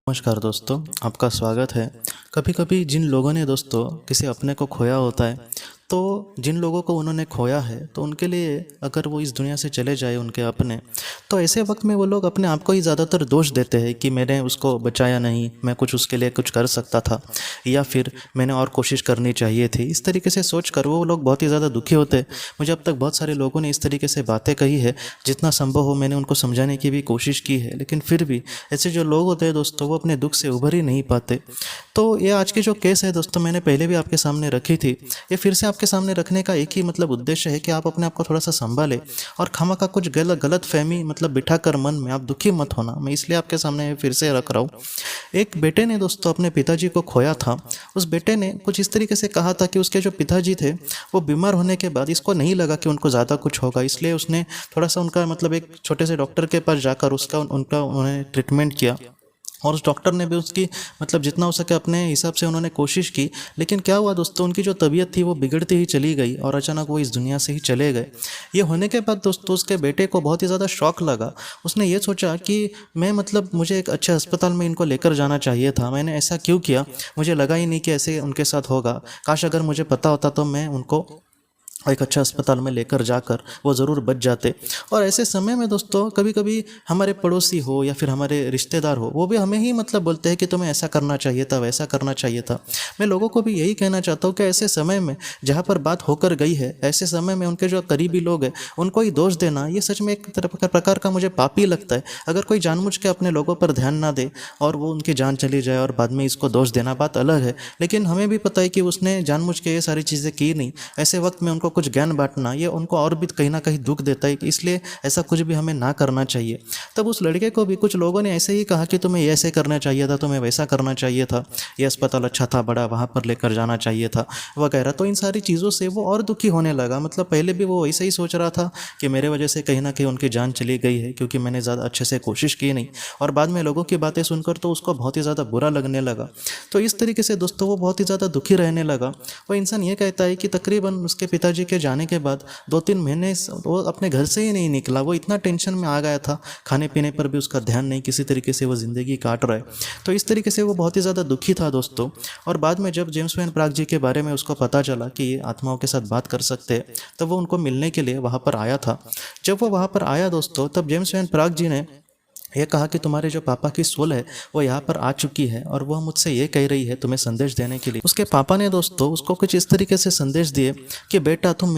नमस्कार दोस्तों, आपका स्वागत है। कभी कभी जिन लोगों ने दोस्तों किसी अपने को खोया होता है, तो जिन लोगों को उन्होंने खोया है तो उनके लिए अगर वो इस दुनिया से चले जाए उनके अपने, तो ऐसे वक्त में वो लोग अपने आप को ही ज़्यादातर दोष देते हैं कि मैंने उसको बचाया नहीं, मैं कुछ उसके लिए कुछ कर सकता था, या फिर मैंने और कोशिश करनी चाहिए थी। इस तरीके से सोच कर वो लोग बहुत ही ज़्यादा दुखी होते हैं। मुझे अब तक बहुत सारे लोगों ने इस तरीके से बातें कही है, जितना संभव हो मैंने उनको समझाने की भी कोशिश की है, लेकिन फिर भी ऐसे जो लोग होते हैं दोस्तों, वो अपने दुख से उभर ही नहीं पाते। तो ये आज की जो केस है दोस्तों, मैंने पहले भी आपके सामने रखी थी। ये फिर से आपके सामने रखने का एक ही मतलब उद्देश्य है कि आप अपने आप को थोड़ा सा संभालें और खामखा कुछ गलत फहमी मतलब बिठा कर मन में आप दुखी मत होना। मैं इसलिए आपके सामने फिर से रख रहा हूँ। एक बेटे ने दोस्तों अपने पिताजी को खोया था। उस बेटे ने कुछ इस तरीके से कहा था कि उसके जो पिताजी थे वो बीमार होने के बाद इसको नहीं लगा कि उनको ज़्यादा कुछ होगा, इसलिए उसने थोड़ा सा उनका मतलब एक छोटे से डॉक्टर के पास जाकर उसका उनका उन्होंने ट्रीटमेंट किया। और उस डॉक्टर ने भी उसकी मतलब जितना हो सके अपने हिसाब से उन्होंने कोशिश की। लेकिन क्या हुआ दोस्तों, उनकी जो तबीयत थी वो बिगड़ती ही चली गई और अचानक वो इस दुनिया से ही चले गए। ये होने के बाद दोस्तों उसके बेटे को बहुत ही ज़्यादा शौक लगा। उसने ये सोचा कि मैं मतलब मुझे एक अच्छे अस्पताल में इनको लेकर जाना चाहिए था, मैंने ऐसा क्यों किया, मुझे लगा ही नहीं कि ऐसे उनके साथ होगा। काश अगर मुझे पता होता तो मैं उनको एक अच्छा अस्पताल में लेकर जाकर वो ज़रूर बच जाते। और ऐसे समय में दोस्तों कभी कभी हमारे पड़ोसी हो या फिर हमारे रिश्तेदार हो, वो भी हमें ही मतलब बोलते हैं कि तुम्हें ऐसा करना चाहिए था, वैसा करना चाहिए था। मैं लोगों को भी यही कहना चाहता हूँ कि ऐसे समय में जहाँ पर बात होकर गई है, ऐसे समय में उनके जो करीबी लोग हैं उनको ही दोष देना, ये सच में एक प्रकार का मुझे पाप ही लगता है। अगर कोई जानबूझ के अपने लोगों पर ध्यान ना दे और वो उनकी जान चली जाए और बाद में इसको दोष देना बात अलग है, लेकिन हमें भी पता है कि उसने जानबूझ के ये सारी चीज़ें की नहीं। ऐसे वक्त में उनको कुछ ज्ञान बांटना ये उनको और भी कहीं ना कहीं दुख देता है, कि इसलिए ऐसा कुछ भी हमें ना करना चाहिए। तब उस लड़के को भी कुछ लोगों ने ऐसे ही कहा कि तुम्हें ये ऐसे करना चाहिए था, तुम्हें वैसा करना चाहिए था, ये अस्पताल अच्छा था बड़ा, वहाँ पर लेकर जाना चाहिए था वगैरह। तो इन सारी चीज़ों से वो और दुखी होने लगा। मतलब पहले भी वो वैसे ही सोच रहा था कि मेरे वजह से कहीं ना कहीं उनकी जान चली गई है क्योंकि मैंने ज़्यादा अच्छे से कोशिश की नहीं, और बाद में लोगों की बातें सुनकर तो उसको बहुत ही ज़्यादा बुरा लगने लगा। तो इस तरीके से दोस्तों वो बहुत ही ज़्यादा दुखी रहने लगा। वो इंसान ये कहता है कि तकरीबन उसके पिताजी के जाने के बाद 2-3 महीने वो अपने घर से ही नहीं निकला। वो इतना टेंशन में आ गया था, खाने पीने पर भी उसका ध्यान नहीं, किसी तरीके से वो ज़िंदगी काट रहा है। तो इस तरीके से वो बहुत ही ज़्यादा दुखी था दोस्तों। और बाद में जब जेम्स वैन प्राग जी के बारे में उसको पता चला कि ये आत्माओं के साथ बात कर सकते हैं, तब वो उनको मिलने के लिए वहाँ पर आया था। जब वो वहाँ पर आया दोस्तों, तब जेम्स वैन प्राग जी ने ये कहा कि तुम्हारे जो पापा की सोल है वो यहाँ पर आ चुकी है और वह मुझसे ये कह रही है तुम्हें संदेश देने के लिए। उसके पापा ने दोस्तों उसको कुछ इस तरीके से संदेश दिए कि बेटा तुम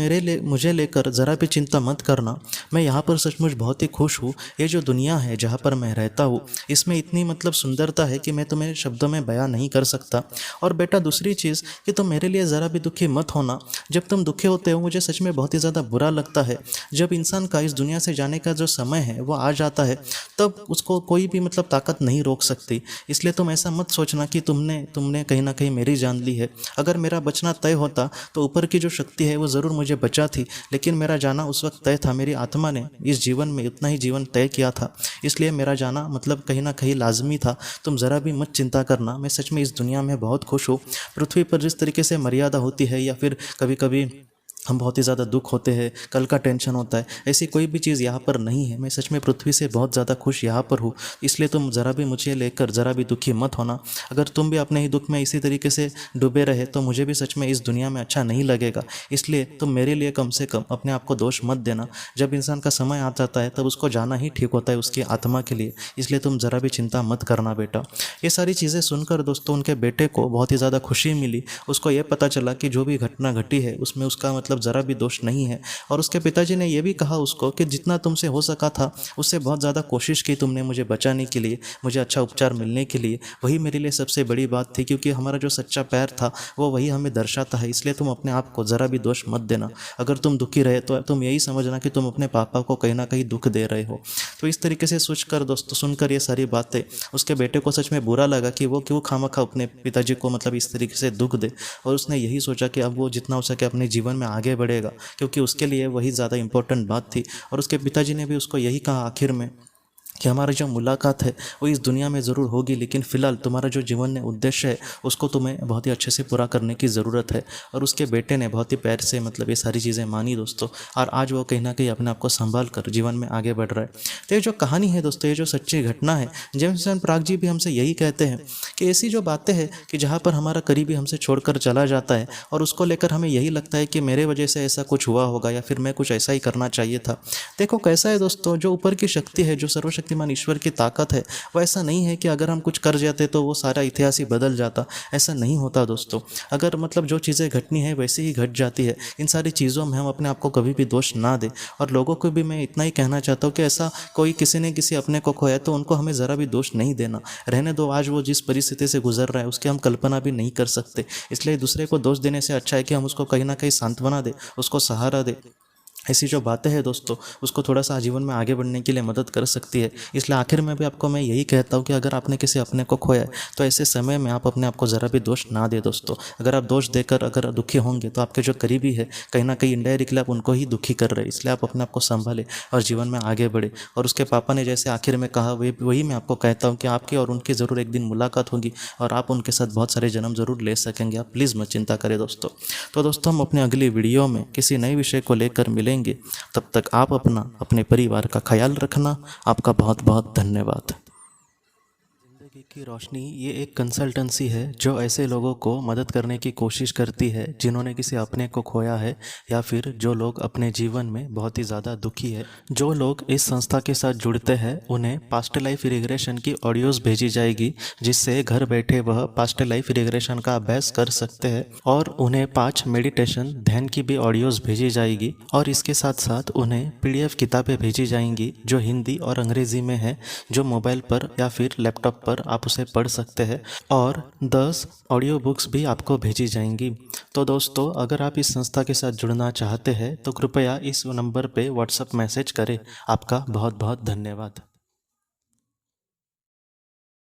मुझे लेकर ज़रा भी चिंता मत करना, मैं यहाँ पर सचमुच बहुत ही खुश हूँ। ये जो दुनिया है जहाँ पर मैं रहता हूँ, इसमें इतनी मतलब सुंदरता है कि मैं तुम्हें शब्दों में बयां नहीं कर सकता। और बेटा दूसरी चीज़ कि तुम मेरे लिए ज़रा भी दुखी मत होना। जब तुम दुखी होते हो मुझे सच में बहुत ही ज़्यादा बुरा लगता है। जब इंसान का इस दुनिया से जाने का जो समय है वो आ जाता है, तब उसको कोई भी मतलब ताकत नहीं रोक सकती। इसलिए तुम ऐसा मत सोचना कि तुमने तुमने कहीं ना कहीं मेरी जान ली है। अगर मेरा बचना तय होता तो ऊपर की जो शक्ति है वो ज़रूर मुझे बचा थी, लेकिन मेरा जाना उस वक्त तय था। मेरी आत्मा ने इस जीवन में उतना ही जीवन तय किया था, इसलिए मेरा जाना मतलब कहीं ना कहीं लाजमी था। तुम ज़रा भी मत चिंता करना, मैं सच में इस दुनिया में बहुत खुश हूँ। पृथ्वी पर जिस तरीके से मर्यादा होती है या फिर कभी कभी हम बहुत ही ज़्यादा दुख होते हैं, कल का टेंशन होता है, ऐसी कोई भी चीज़ यहाँ पर नहीं है। मैं सच में पृथ्वी से बहुत ज़्यादा खुश यहाँ पर हूँ, इसलिए तुम ज़रा भी मुझे लेकर ज़रा भी दुखी मत होना। अगर तुम भी अपने ही दुख में इसी तरीके से डूबे रहे तो मुझे भी सच में इस दुनिया में अच्छा नहीं लगेगा। इसलिए तुम मेरे लिए कम से कम अपने आप को दोष मत देना। जब इंसान का समय आ जाता है तब उसको जाना ही ठीक होता है उसकी आत्मा के लिए, इसलिए तुम ज़रा भी चिंता मत करना बेटा। ये सारी चीज़ें सुनकर दोस्तों उनके बेटे को बहुत ही ज़्यादा खुशी मिली। उसको ये पता चला कि जो भी घटना घटी है उसमें उसका मतलब ज़रा भी दोष नहीं है। और उसके पिताजी ने यह भी कहा उसको कि जितना तुमसे हो सका था उससे बहुत ज़्यादा कोशिश की तुमने मुझे बचाने के लिए, मुझे अच्छा उपचार मिलने के लिए। वही मेरे लिए सबसे बड़ी बात थी, क्योंकि हमारा जो सच्चा पैर था वो वही हमें दर्शाता है। इसलिए तुम अपने आप को ज़रा भी दोष मत देना। अगर तुम दुखी रहे तो तुम यही समझना कि तुम अपने पापा को कहीं ना कहीं दुख दे रहे हो। तो इस तरीके से सोचकर दोस्तों सुनकर ये सारी बातें उसके बेटे को सच में बुरा लगा कि वो क्यों खामखा अपने पिताजी को मतलब इस तरीके से दुख दे। और उसने यही सोचा कि अब वो जितना हो सके अपने जीवन में आगे बढ़ेगा, क्योंकि उसके लिए वही ज़्यादा इंपॉर्टेंट बात थी। और उसके पिताजी ने भी उसको यही कहा आखिर में कि हमारी जो मुलाकात है वो इस दुनिया में ज़रूर होगी, लेकिन फ़िलहाल तुम्हारा जो जीवन में उद्देश्य है उसको तुम्हें बहुत ही अच्छे से पूरा करने की ज़रूरत है। और उसके बेटे ने बहुत ही प्यार से मतलब ये सारी चीज़ें मानी दोस्तों, और आज वो कहीं ना कहीं अपने आप को संभाल कर जीवन में आगे बढ़ रहा है। तो ये जो कहानी है दोस्तों, ये जो सच्ची घटना है, जेम्स प्राग जी भी हमसे यही कहते हैं कि ऐसी जो बातें हैं कि जहाँ पर हमारा करीबी हमसे छोड़कर चला जाता है और उसको लेकर हमें यही लगता है कि मेरे वजह से ऐसा कुछ हुआ होगा या फिर मैं कुछ ऐसा ही करना चाहिए था। देखो कैसा है दोस्तों, जो ऊपर की शक्ति है, जो सर्वशक्तिमान ईश्वर की ताकत है, वो ऐसा नहीं है कि अगर हम कुछ कर जाते तो वो सारा इतिहास ही बदल जाता। ऐसा नहीं होता दोस्तों। अगर मतलब जो चीज़ें घटनी है वैसे ही घट जाती है। इन सारी चीज़ों में हम अपने आप को कभी भी दोष ना दें। और लोगों को भी मैं इतना ही कहना चाहता हूँ कि ऐसा कोई किसी ने किसी अपने को खोया तो उनको हमें ज़रा भी दोष नहीं देना। रहने दो, आज वो जिस परिस्थिति से गुजर रहा है उसकी हम कल्पना भी नहीं कर सकते। इसलिए दूसरे को दोष देने से अच्छा है कि हम उसको कहीं ना कहीं सांत्वना दें, उसको सहारा दें। ऐसी जो बातें हैं दोस्तों, उसको थोड़ा सा जीवन में आगे बढ़ने के लिए मदद कर सकती है। इसलिए आखिर में भी आपको मैं यही कहता हूँ कि अगर आपने किसी अपने को खोया है तो ऐसे समय में आप अपने आप को ज़रा भी दोष ना दे दोस्तों। अगर आप दोष देकर अगर दुखी होंगे तो आपके जो करीबी है कहीं ना कहीं इनडायरेक्टली आप उनको ही दुखी कर रहे हैं। इसलिए आप अपने आप को संभालें और जीवन में आगे बढ़े। और उसके पापा ने जैसे आखिर में कहा वही मैं आपको कहता हूँ कि आपकी और उनकी ज़रूर एक दिन मुलाकात होगी और आप उनके साथ बहुत सारे जन्म ज़रूर ले सकेंगे। आप प्लीज़ मत चिंता करें दोस्तों। तो दोस्तों हम अपने अगली वीडियो में किसी नए विषय को लेकर मिलेंगे। तब तक आप अपना अपने परिवार का ख्याल रखना। आपका बहुत बहुत धन्यवाद। ज़िंदगी की रोशनी ये एक कंसल्टेंसी है जो ऐसे लोगों को मदद करने की कोशिश करती है जिन्होंने किसी अपने को खोया है या फिर जो लोग अपने जीवन में बहुत ही ज़्यादा दुखी है। जो लोग इस संस्था के साथ जुड़ते हैं उन्हें पास्ट लाइफ रिग्रेशन की ऑडियोज़ भेजी जाएगी, जिससे घर बैठे वह पास्ट लाइफ रिग्रेशन का अभ्यास कर सकते हैं। और उन्हें 5 मेडिटेशन ध्यान की भी ऑडियोज़ भेजी जाएगी। और इसके साथ साथ उन्हें PDF किताबें भेजी जाएंगी जो हिंदी और अंग्रेज़ी में है, जो मोबाइल पर या फिर लैपटॉप पर आप उसे पढ़ सकते हैं। और 10 ऑडियो बुक्स भी आपको भेजी जाएंगी। तो दोस्तों अगर आप इस संस्था के साथ जुड़ना चाहते हैं तो कृपया इस नंबर पे व्हाट्सएप मैसेज करें। आपका बहुत बहुत धन्यवाद।